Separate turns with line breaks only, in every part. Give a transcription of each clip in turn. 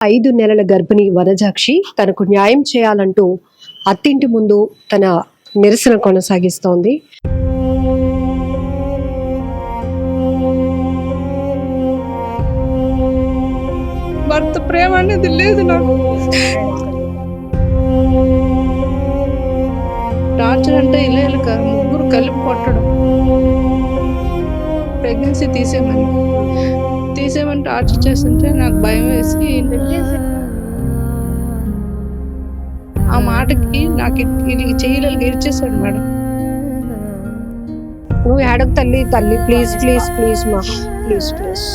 5 నెలల గర్భిణి వనజాక్షి తనకు న్యాయం చేయాలంటూ అత్తింటి ముందు తన నిరసన కొనసాగిస్తోంది.
భర్త ప్రేమ అనేది లేదు నాకు. టార్చర్ అంటే ఇలా కాదు, ముగ్గురు కలిపి కొట్టడం, ప్రెగ్నెన్సీ తీసేమని టార్చర్ చేస్తుంటే నాకు భయం వేసి ఆ మాటకి నాకు ఇది చేయలేదు, ఇచ్చేసాడు మేడం.
నువ్వు ఏడకు తల్లి తల్లి, ప్లీజ్ ప్లీజ్ ప్లీజ్ మా ప్లీజ్ ప్లీజ్.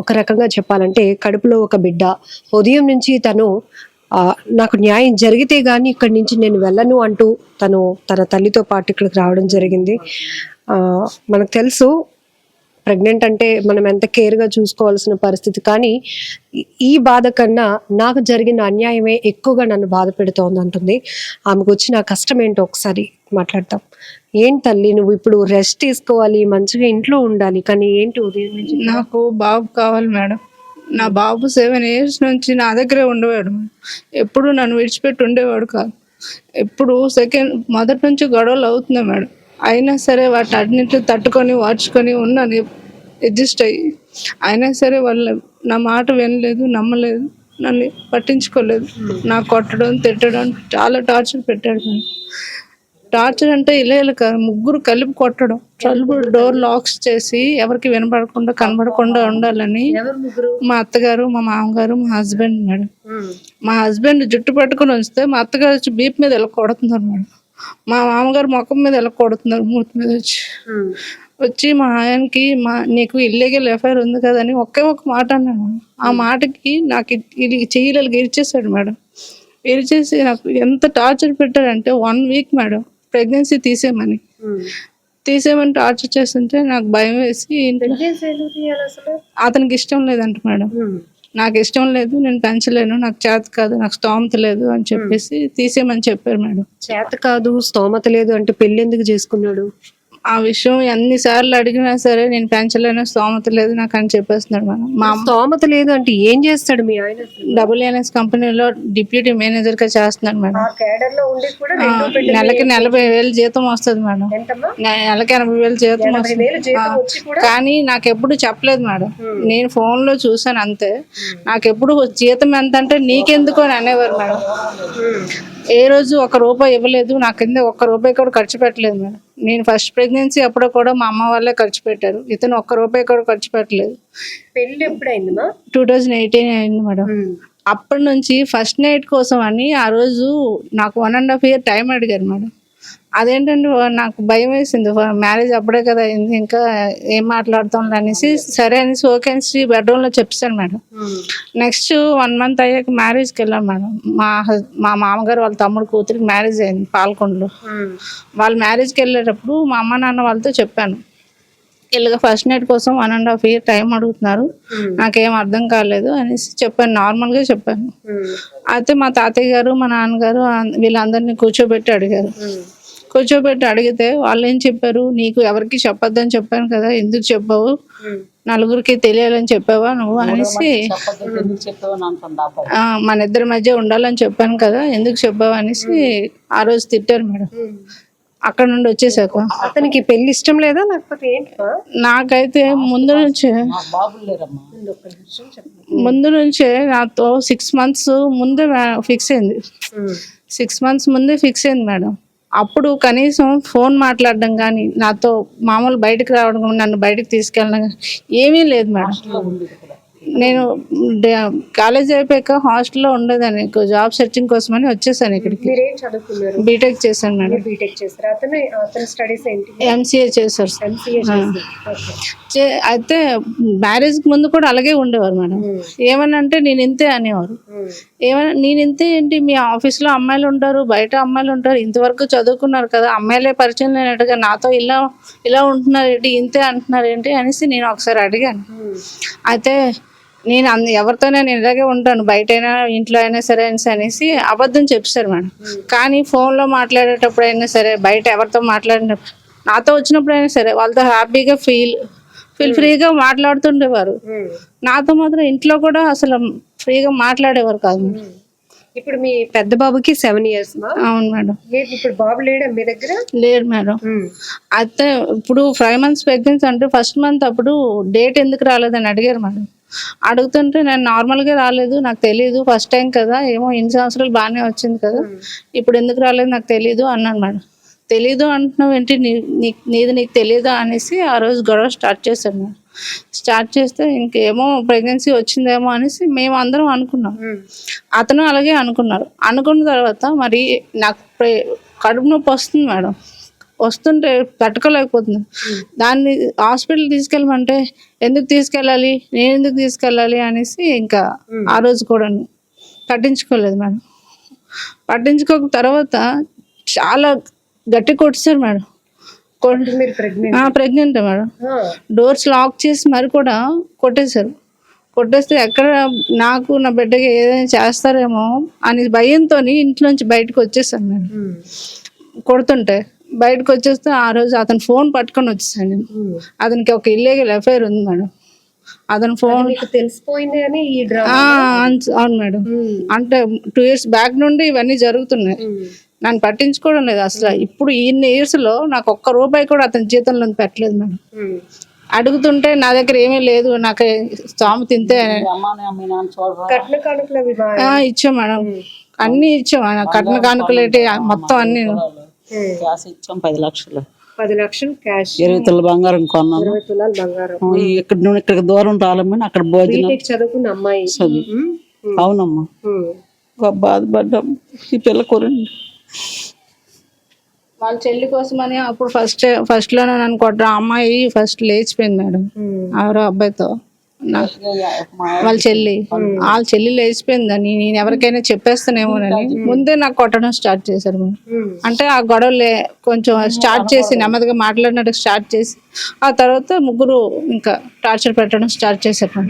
ఒక రకంగా చెప్పాలంటే కడుపులో ఒక బిడ్డ, ఉదయం నుంచి తను నాకు న్యాయం జరిగితే గానీ ఇక్కడి నుంచి నేను వెళ్ళను అంటూ తను తన తల్లితో పాటు ఇక్కడికి రావడం జరిగింది. మనకు తెలుసు ప్రెగ్నెంట్ అంటే మనం ఎంత కేర్గా చూసుకోవాల్సిన పరిస్థితి, కానీ ఈ బాధ కన్నా నాకు జరిగిన అన్యాయమే ఎక్కువగా నన్ను బాధ పెడుతోంది అంటుంది. ఆమెకు వచ్చిన కష్టం ఏంటో ఒకసారి మాట్లాడతాం. ఏంటి తల్లి, నువ్వు ఇప్పుడు రెస్ట్ తీసుకోవాలి, మంచిగా ఇంట్లో ఉండాలి, కానీ ఏంటి ఉదయం నుంచి?
నాకు బాబు కావాలి మేడం. నా బాబు 7 years నుంచి నా దగ్గరే ఉండేవాడు. ఎప్పుడు నన్ను విడిచిపెట్టి ఉండేవాడు కాదు. ఎప్పుడు మొదటి నుంచి గొడవలు అవుతున్నాయి మేడం. అయినా సరే వాటి అన్నింటిని తట్టుకొని వార్చుకొని ఉన్నాను, అడ్జస్ట్ అయ్యి. అయినా సరే వాళ్ళు నా మాట వినలేదు, నమ్మలేదు, నన్ను పట్టించుకోలేదు. నాకు కొట్టడం, తిట్టడం, చాలా టార్చర్ పెట్టాడు మేడం. టార్చర్ అంటే ఇలా కాదు, ముగ్గురు కలిపి కొట్టడం, డోర్ లాక్స్ చేసి ఎవరికి వినపడకుండా కనబడకుండా ఉండాలని. మా అత్తగారు, మా మామగారు, మా హస్బెండ్ మేడం. మా హస్బెండ్ జుట్టు పట్టుకుని వస్తే మా అత్తగారు వచ్చి బీప్ మీద ఎలా కొడుతున్నారు మేడం. మా మామగారు ముఖం మీద ఎలా కొడుతున్నారు, మూతి మీద వచ్చి మా ఆయనకి నీకు ఇల్లీగల్ ఎఫ్ఐఆర్ ఉంది కదని ఒకే ఒక మాట అన్నాను. ఆ మాటకి నాకు ఇది చేయలేదు, ఇరిచేసాడు మేడం. ఇరిచేసి నాకు ఎంత టార్చర్ పెట్టాడంటే 1 week మేడం ప్రెగ్నెన్సీ తీసేమని టార్చర్ చేస్తుంటే నాకు భయం వేసి, అతనికి ఇష్టం లేదంట మేడం. నాకు ఇష్టం లేదు, నేను పెంచలేను, నాకు చేత కాదు, నాకు స్తోమత లేదు అని చెప్పేసి తీసేయమని చెప్పారు మేడం.
చేత కాదు, స్తోమత లేదు అంటే పెళ్లి ఎందుకు చేసుకున్నాడు?
ఆ విషయం ఎన్నిసార్లు అడిగినా సరే నేను పెంచలేను, స్తోమత లేదు నాకు అని చెప్పేస్తున్నాడు మేడం.
మా స్తోమత లేదు అంటే ఏం చేస్తాడు మీ ఆయన?
WNS కంపెనీలో డిప్యూటీ మేనేజర్ గా చేస్తున్నాడు మేడం. నెలకి 40,000 జీతం వస్తుంది మేడం. నెలకి 80,000 జీతం వస్తుంది. కానీ నాకు ఎప్పుడు చెప్పలేదు మేడం. నేను ఫోన్ లో చూసాను అంతే. నాకు ఎప్పుడు జీతం ఎంత అంటే నీకెందుకు అని అనేవారు మేడం. ఏ రోజు ₹1 ఇవ్వలేదు, నా కింద ₹1 కూడా ఖర్చు పెట్టలేదు మేడం. నేను ఫస్ట్ ప్రెగ్నెన్సీ అప్పుడు కూడా మా అమ్మ వాళ్ళే ఖర్చు పెట్టారు. ఇతను ₹1 కూడా ఖర్చు పెట్టలేదు.
పెళ్లి ఎప్పుడైంది?
2018 అయింది మేడం. అప్పటి నుంచి ఫస్ట్ నైట్ కోసం అని ఆ రోజు నాకు 1.5 year టైం అడిగారు మేడం. అదేంటంటే నాకు భయం వేసింది, మ్యారేజ్ అప్పుడే కదా అయింది, ఇంకా ఏం మాట్లాడుతాం అనేసి సరే అనేసి ఓకే అనేసి బెడ్రూమ్లో చెప్పాను మేడం. నెక్స్ట్ 1 month అయ్యాక మ్యారేజ్కి వెళ్ళాం మేడం. మా మామగారు వాళ్ళ తమ్ముడు కూతురికి మ్యారేజ్ అయింది పాలకొండలో. వాళ్ళు మ్యారేజ్కి వెళ్ళేటప్పుడు మా అమ్మ నాన్న వాళ్ళతో చెప్పాను, ఇలాగ ఫస్ట్ నైట్ కోసం 1.5 year టైం అడుగుతున్నారు, నాకేం అర్థం కాలేదు అనేసి చెప్పాను, నార్మల్గా చెప్పాను. అయితే మా తాతయ్య గారు, మా నాన్నగారు వీళ్ళందరినీ కూర్చోబెట్టి అడిగితే వాళ్ళు ఏం చెప్పారు, నీకు ఎవరికి చెప్పొద్దని చెప్పాను కదా, ఎందుకు చెప్పావు, నలుగురికి తెలియాలని చెప్పావా నువ్వు అనేసి, మన ఇద్దరి మధ్య ఉండాలని చెప్పాను కదా, ఎందుకు చెప్పావు అనేసి ఆ రోజు తిట్టారు మేడం. అక్కడ నుండి వచ్చేసాక
అతనికి పెళ్లి ఇష్టం లేదా లేకపోతే?
నాకైతే ముందు నుంచే నాతో 6 months ముందే ఫిక్స్ అయింది. 6 months ముందే ఫిక్స్ అయింది మేడం. అప్పుడు కనీసం ఫోన్ మాట్లాడడం కానీ, నాతో మామూలు బయటకు రావడం, నన్ను బయటకు తీసుకెళ్ళడం ఏమీ లేదు మేడం. నేను కాలేజ్ అయిపోయాక హాస్టల్లో ఉండేదాన్ని, జాబ్ సెర్చింగ్ కోసమని వచ్చేసాను ఇక్కడికి. బీటెక్ చేశాను మేడం. MCA చేశారు. అయితే మ్యారేజ్కి ముందు కూడా అలాగే ఉండేవారు మేడం. ఏమనంటే నేను ఇంతే అనేవారు. నేను ఇంతే ఏంటి, మీ ఆఫీస్లో అమ్మాయిలు ఉంటారు, బయట అమ్మాయిలు ఉంటారు, ఇంతవరకు చదువుకున్నారు కదా, అమ్మాయిలే పరిచయం లేనట్టుగా నాతో ఇలా ఉంటున్నారు ఏంటి, ఇంతే అంటున్నారు ఏంటి అనేసి నేను ఒకసారి అడిగాను. అయితే నేను ఎవరితోనే నేను ఇలాగే ఉంటాను, బయట అయినా ఇంట్లో అయినా సరే అనేసి అబద్ధం చెప్పారు మేడం. కానీ ఫోన్లో మాట్లాడేటప్పుడు అయినా సరే, బయట ఎవరితో మాట్లాడినప్పుడు నాతో వచ్చినప్పుడైనా సరే వాళ్ళతో హ్యాపీగా ఫీల్ ఫ్రీగా మాట్లాడుతుండేవారు. నాతో మాత్రం ఇంట్లో కూడా అసలు ఫ్రీగా మాట్లాడేవారు కాదు మేడం.
ఇప్పుడు మీ పెద్ద బాబుకి 7 years
అవును మేడం.
ఇప్పుడు బాబు లేడా మీ దగ్గర?
లేరు మేడం. అయితే ఇప్పుడు 5 months ప్రెగ్నెన్సీ అంటే ఫస్ట్ మంత్ అప్పుడు డేట్ ఎందుకు రాలేదని అడిగారు మేడం. అడుగుతుంటే నేను నార్మల్గా రాలేదు, నాకు తెలియదు, ఫస్ట్ టైం కదా, ఏమో ఇన్ని సంవత్సరాలు బాగానే వచ్చింది కదా, ఇప్పుడు ఎందుకు రాలేదు నాకు తెలియదు అన్నాను మేడం. తెలీదు అంటున్నావు ఏంటి, నీది నీకు తెలియదా అనేసి ఆ రోజు గొడవ స్టార్ట్ చేశాను మేడం. స్టార్ట్ చేస్తే ఇంకేమో ప్రెగ్నెన్సీ వచ్చిందేమో అనేసి మేము అందరం అనుకున్నాం, అతను అలాగే అనుకున్నారు. అనుకున్న తర్వాత మరి నాకు కడుపు నొప్పి వస్తుంది మేడం, వస్తుంటే తట్టుకోలేకపోతుంది. దాన్ని హాస్పిటల్ తీసుకెళ్ళమంటే ఎందుకు తీసుకెళ్ళాలి, నేను ఎందుకు తీసుకెళ్ళాలి అనేసి ఇంకా ఆ రోజు కూడా పట్టించుకోలేదు మేడం. పట్టించుకోక తర్వాత చాలా గట్టి కొట్టేశారు madam. Pregnant madam. Doors lock చేసి మరి కూడా కొట్టేశారు. కొట్టేస్తే ఎక్కడ నాకు నా బిడ్డకి ఏదైనా చేస్తారేమో అని భయంతో ఇంట్లోంచి బయటకు వచ్చేసాను మేడం. కొడుతుంటే బయటకు వచ్చేస్తే ఆ రోజు అతను ఫోన్ పట్టుకొని వచ్చేసాను నేను. అతనికి ఒక ఇల్లీగల్ అఫైర్ ఉంది మేడం. అతను ఫోన్
తెలిసిపోయింది అని
అవును మేడం. అంటే 2 years బ్యాక్ నుండి ఇవన్నీ జరుగుతున్నాయి. నన్ను పట్టించుకోవడం లేదు అసలు. ఇప్పుడు ఇన్ని ఇయర్స్లో నాకు ఒక్క రూపాయి కూడా అతని జీతంలో పెట్టలేదు మేడం. అడుగుతుంటే నా దగ్గర ఏమీ లేదు, నాకు స్థాము తింటే ఇచ్చాం మేడం, అన్ని ఇచ్చాం. కట్న కానుకలేటి మొత్తం అన్ని
ఇచ్చాం. 10 లక్షలు
10 లక్షలు క్యాష్,
20 తులాల బంగారం కొన్నాను.
20 తులాల బంగారం.
ఇక్కడ దూరం రాలేమని అక్కడ భోజనం
చదువుకున్న అమ్మాయి.
అవునమ్మా, బాధపడ్డాం ఈ పిల్ల కొరండి.
వాళ్ళ చెల్లి కోసమని అప్పుడు ఫస్ట్ లోనే నన్ను కొట్టడం. అమ్మాయి ఫస్ట్ లేచిపోయింది మేడం ఎవరో అబ్బాయితో. వాళ్ళ చెల్లి లేచిపోయిందని నేను ఎవరికైనా చెప్పేస్తానేమోనని ముందే నాకు కొట్టడం స్టార్ట్ చేశారు మేడం. అంటే ఆ గొడవలే కొంచెం స్టార్ట్ చేసి నెమ్మదిగా మాట్లాడినట్టు స్టార్ట్ చేసి ఆ తర్వాత ముగ్గురు ఇంకా టార్చర్ పెట్టడం స్టార్ట్ చేశారు.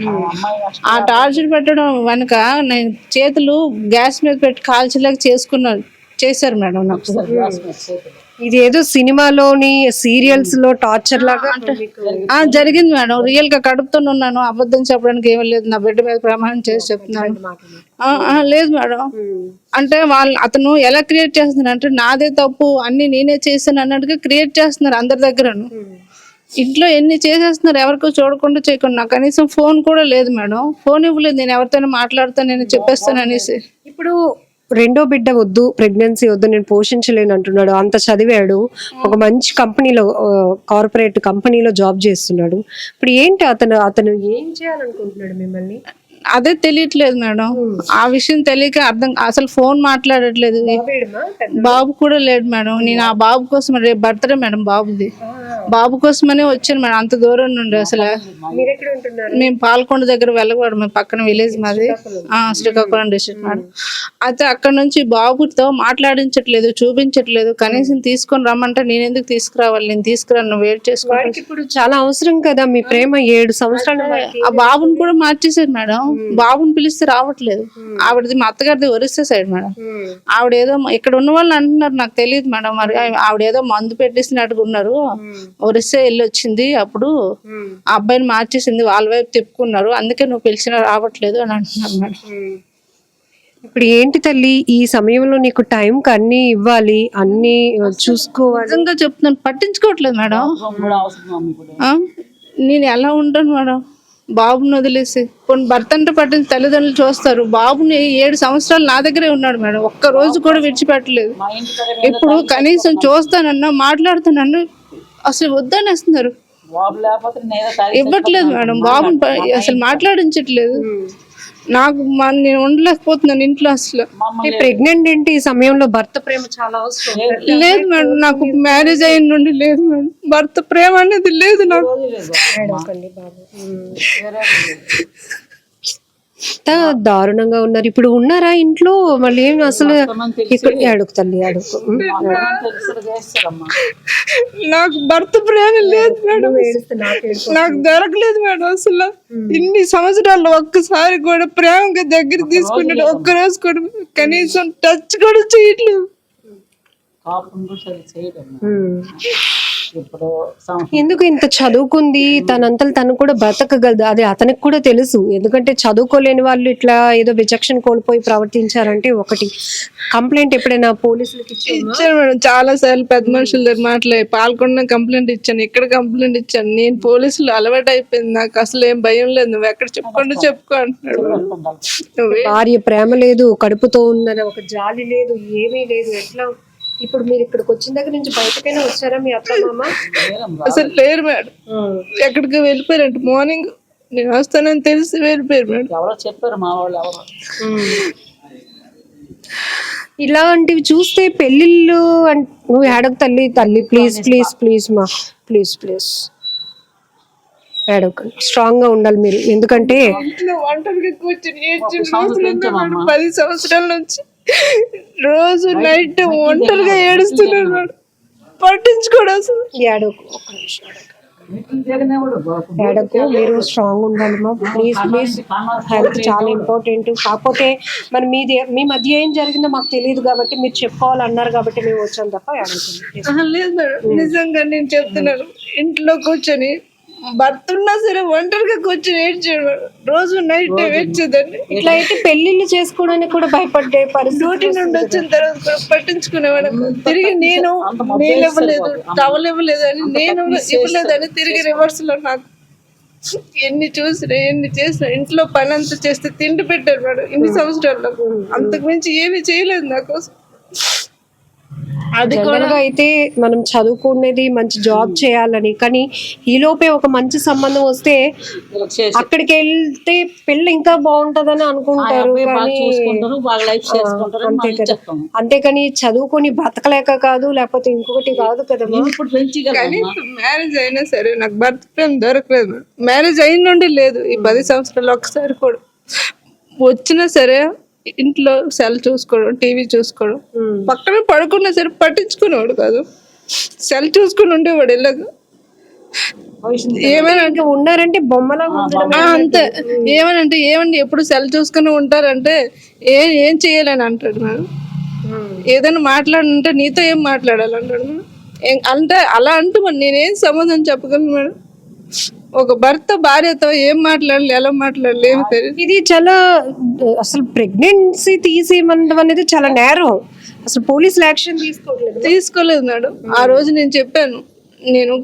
ఆ టార్చర్ పెట్టడం వెనుక నేను చేతులు గ్యాస్ మీద పెట్టి కాల్చలేక చేశారు మేడం నాకు.
ఇది ఏదో సినిమాలోని సీరియల్స్ లో టార్చర్ లాగా
జరిగింది మేడం. రియల్ గా కడుపుతో ఉన్నాను, అబద్ధం చెప్పడానికి ఏమీ లేదు. నా బిడ్డ మీద ప్రమాణం చేసి చెప్తున్నాను. లేదు మేడం. అంటే అతను ఎలా క్రియేట్ చేస్తున్నారు అంటే నాదే తప్పు, అన్ని నేనే చేశాను అన్నట్టుగా క్రియేట్ చేస్తున్నారు అందరి దగ్గరను. ఇంట్లో ఎన్ని చేసేస్తున్నారు, ఎవరికో చూడకుండా చేయకుండా. నాకు కనీసం ఫోన్ కూడా లేదు మేడం, ఫోన్ ఇవ్వలేదు. నేను ఎవరితోనే మాట్లాడుతాను, నేను చెప్పేస్తాను అనేసి.
ఇప్పుడు రెండో బిడ్డ వద్దు, ప్రెగ్నెన్సీ వద్దు, నేను పోషించలేను అంటున్నాడు. అంత చదివాడు, ఒక మంచి కంపెనీలో, కార్పొరేట్ కంపెనీలో జాబ్ చేస్తున్నాడు. ఇప్పుడు ఏంటి అతను ఏం చేయాలనుకుంటున్నాడు మిమ్మల్ని?
అదే తెలియట్లేదు మేడం. ఆ విషయం తెలియక అసలు ఫోన్ మాట్లాడట్లేదు. బాబు కూడా లేడు మేడం. నేను ఆ బాబు కోసం రేపు బర్త్డే మేడం బాబుది, బాబు కోసమనే వచ్చాను మేడం అంత దూరం నుండి. అసలు మేము పాల్కొండ దగ్గర వెళ్ళకూడదు, మేము పక్కన విలేజ్ మాది, శ్రీకాకుళం డిస్ట్రిక్ట్ మేడం. అయితే అక్కడ నుంచి బాబుతో మాట్లాడించట్లేదు, చూపించట్లేదు. కనీసం తీసుకొని రమ్మంటే నేను ఎందుకు తీసుకురావాలి, నేను తీసుకురాను, నువ్వు వెయిట్ చేసుకోవాలి.
ఇప్పుడు చాలా అవసరం కదా మీ ప్రేమ. 7 సంవత్సరాలు
ఆ బాబుని కూడా మార్చేసారు మేడం. బాబుని పిలిస్తే రావట్లేదు. ఆవిడది మా అత్తగారిది ఒరిస్సా సైడ్ మేడం. ఆవిడేదో ఇక్కడ ఉన్న వాళ్ళు అంటున్నారు, నాకు తెలియదు మేడం. మరి ఆవిడేదో మందు పెట్టేసినట్టుగా ఉన్నారు. ఒరిస్సా వెళ్ళి వచ్చింది, అప్పుడు ఆ అబ్బాయిని మార్చేసింది, వాళ్ళ వైపు తిప్పుకున్నారు, అందుకే నువ్వు పిలిచినా రావట్లేదు అని అంటున్నారు మేడం.
ఇప్పుడు ఏంటి తల్లి, ఈ సమయంలో నీకు టైంకి అన్ని ఇవ్వాలి, అన్ని చూసుకోవాలి.
నిజంగా చెప్తున్నాను, పట్టించుకోవట్లేదు మేడం. నేను ఎలా ఉంటాను మేడం బాబుని వదిలేసి? కొన్ని భర్త అంటే పట్టించి తల్లిదండ్రులు చూస్తారు. బాబుని 7 సంవత్సరాలు నా దగ్గరే ఉన్నాడు మేడం, ఒక్క రోజు కూడా విడిచిపెట్టలేదు. ఇప్పుడు కనీసం చూస్తానన్నా మాట్లాడుతానన్నా అసలు వద్దనేస్తున్నారు, ఇవ్వట్లేదు మేడం. బాబుని అసలు మాట్లాడించట్లేదు. నాకు నేను ఉండలేకపోతున్నాను ఇంట్లో అసలు.
ప్రెగ్నెంట్ ఏంటి ఈ సమయంలో భర్త ప్రేమ చాలా అవసరం.
లేదు మేడం, నాకు మ్యారేజ్ అయిన నుండి లేదు మేడం, భర్త ప్రేమ అనేది లేదు నాకు.
దారుణంగా ఉన్నారు. ఇప్పుడు ఉన్నారా ఇంట్లో మళ్ళీ? ఏం అసలు ఇక్కడ అడుగు తల్లి, అడుగు.
నాకు భర్త ప్రేమ లేదు మేడం, నాకు దొరకలేదు మేడం అసలు. ఇన్ని సంవత్సరాలు ఒక్కసారి కూడా ప్రేమగా దగ్గర తీసుకున్నాడు, ఒక్కరోజు కూడా కనీసం టచ్ కూడా చేయట్లేదు.
ఇప్పుడు సంవత్సరం
ఎందుకు ఇంత చదువుకుంది తనంతలు తను కూడా బ్రతకగలదు, అది అతనికి కూడా తెలుసు. ఎందుకంటే చదువుకోలేని వాళ్ళు ఇట్లా ఏదో విచక్షణ కోల్పోయి ప్రవర్తించారంటే ఒకటి. కంప్లైంట్ ఎప్పుడైనా పోలీసులకి
ఇచ్చాను మేడం, చాలా సార్లు పెద్ద మనుషుల దగ్గర మాట్లాడి పాల్గొన్న కంప్లైంట్ ఇచ్చాను, ఇక్కడ కంప్లైంట్ ఇచ్చాను. నేను పోలీసులు అలవాటు అయిపోయింది, నాకు అసలు ఏం భయం లేదు, నువ్వు ఎక్కడ చెప్పుకో అంటున్నాడు. నువ్వే
భార్య ప్రేమ లేదు, కడుపుతో ఉందని ఒక జాలి లేదు, ఏమీ లేదు. ఎట్లా ఇప్పుడు మీరు ఇక్కడికి వచ్చిన దగ్గర నుంచి బయటకైనా వచ్చారా మీ అత్త మామ?
అసలు లేరు మేడం, ఎక్కడికి వెళ్ళిపోయారంట. మార్నింగ్ నేను వస్తానని తెలిసి వెళ్ళిపోయారు మేడం.
ఎవరో చెప్పారు మా వాళ్ళు ఎవరో.
ఇలాంటివి చూస్తే పెళ్ళిళ్ళు నువ్వు ఏడకు తల్లి, తల్లి ప్లీజ్ ప్లీజ్ ప్లీజ్ మా ప్లీజ్ ప్లీజ్ ఏడవకండి, స్ట్రాంగ్ గా ఉండాలి మీరు. ఎందుకంటే
ఇంట్లో ఒంటరిగా కూర్చొని ఏడ్చిన రోజులు ఉన్నాయి మేడం. 10 సంవత్సరాల నుంచి రోజు నైట్ ఒంటరిగా ఏడుస్తున్నాడు మేడం, పట్టించుకోడు అసలు.
ఏడవకు, ఒక్క నిమిషం ఏడకు, మీరు స్ట్రాంగ్ ఉండాలి మా ప్లీజ్ ప్లీజ్. హెల్త్ చాలా ఇంపార్టెంట్. కాకపోతే మరి మీ మధ్య ఏం జరిగిందో మాకు తెలియదు కాబట్టి మీరు చెప్పుకోవాలన్నారు కాబట్టి మేము వచ్చాం తప్ప ఏడవకండి.
లేదు మేడం, నిజంగా నేను చెప్తున్నాను. ఇంట్లో కూర్చొని భర్త ఉన్నా సరే ఒంటరిగా కూర్చొని ఏడ్చాడు మేడం. రోజు నైట్ ఏడ్చేదాన్ని.
ఇట్లా అయితే పెళ్లిళ్ళు చేసుకోవడానికి కూడా భయపడ్డే పరిస్థితి.
డ్యూటీ నుండి వచ్చిన తర్వాత కూడా పట్టించుకునేవాడు. తిరిగి నేను నీళ్ళు ఇవ్వలేదు, టవల్ ఇవ్వలేదు అని, నేను ఇవ్వలేదని తిరిగి రివర్స్ లో నాకు ఎన్ని చూసినా ఎన్ని చేసినా ఇంట్లో పని అంతా చేస్తే తిండి పెట్టారు మేడం. ఇన్ని సంవత్సరాల్లో అంతకు మించి ఏమీ చేయలేదు నా కోసం. అది
జనరల్ గా అయితే మనం చదువుకునేది మంచి జాబ్ చేయాలని, కానీ ఈ లోపే ఒక మంచి సంబంధం వస్తే అక్కడికి వెళ్తే పెళ్లి ఇంకా బాగుంటదని అనుకుంటారు. అంతే కదా, అంతేకాని చదువుకొని బతకలేక కాదు, లేకపోతే ఇంకొకటి కాదు కదా.
కానీ మ్యారేజ్ అయినా సరే నాకు భర్త ప్రేమ దొరకలేదు. మ్యారేజ్ అయిన నుండి లేదు. ఈ 10 సంవత్సరాలు ఒక్కసారి కూడా వచ్చినా సరే ఇంట్లో సెల్ చూసుకోవడం, టీవీ చూసుకోవడం, పక్కన పడుకున్నా సరే పట్టించుకునేవాడు కాదు. సెల్ చూసుకుని ఉండేవాడు ఇలాగ. ఏమేనంటే
ఉన్నారంటే బొమ్మలా
అంతే. ఏమనంటే ఏమండి ఎప్పుడు సెల్ చూసుకుని ఉంటారంటే ఏం చేయాలని అంటాడు మేడం. ఏదైనా మాట్లాడంటే నీతో ఏం మాట్లాడాలంటాడు మేడం. అంటే అలా అంటూ మరి నేనేం సమాధానం చెప్పగలను మేడం. ఒక భర్త భార్యతో ఏం మాట్లాడాలి, ఎలా మాట్లాడాలి ఏమి తెలియదు.
ఇది చాలా అసలు ప్రెగ్నెన్సీ తీసేయమండం అనేది చాలా నేరం. అసలు పోలీసులు యాక్షన్
తీసుకోలేదు మేడం. ఆ రోజు నేను చెప్పాను, నేను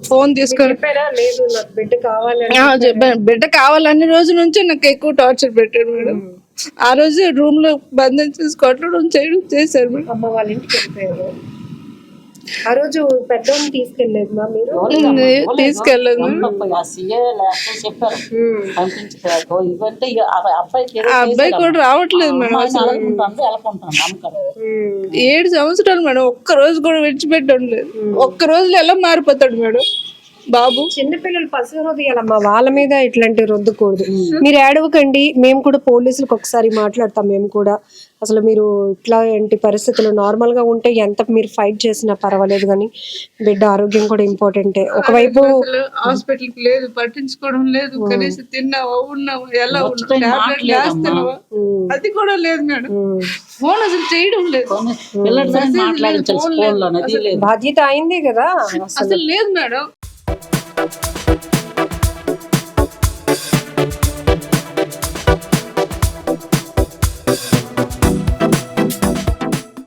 ఫోన్ తీసుకొని
లేదు నాకు బిడ్డ కావాలని
చెప్పాను. బిడ్డ కావాలన్ని రోజు నుంచి నాకు ఎక్కువ టార్చర్ పెట్టాడు మేడం. ఆ రోజు రూమ్ లో బంధం చేసి కొట్టడం చేయడం చేశారు మేడం.
అమ్మ వాళ్ళ ఇంటికి వెళ్ళిపోయారు. ఆ రోజు పెద్దోని తీసుకెళ్ళలేదు మా మీరు?
తీసుకెళ్ళలేదు. ఆ అబ్బాయి కూడా రావట్లేదు మేడం. అసలు 7 సంవత్సరాలు మేడం, ఒక్క రోజు కూడా విడిచిపెట్టడం లేదు. ఒక్క రోజులో ఎలా మారిపోతాడు మేడం బాబు.
చిన్నపిల్లలు పసి హృదయాలమ్మా, వాళ్ళ మీద ఇట్లాంటి రుద్దకూడదు. మీరు ఏడవకండి, మేము కూడా పోలీసులకు ఒకసారి మాట్లాడతాం. మేము కూడా అసలు మీరు ఇట్లాంటి పరిస్థితులు నార్మల్ గా ఉంటే ఎంత మీరు ఫైట్ చేసినా పర్వాలేదు, కానీ బిడ్డ ఆరోగ్యం కూడా ఇంపార్టెంటే. ఒకవైపు
హాస్పిటల్ కి లేదు, పట్టించుకోవడం లేదు. కనీసం తిన్నావా, ఉన్నావా, ఎలా ఉన్నావా, అది కూడా లేదు మేడం. ఫోన్ అసలు చేయడం లేదు.
బాధ్యత అయిందే కదా,
అసలు లేదు మేడం.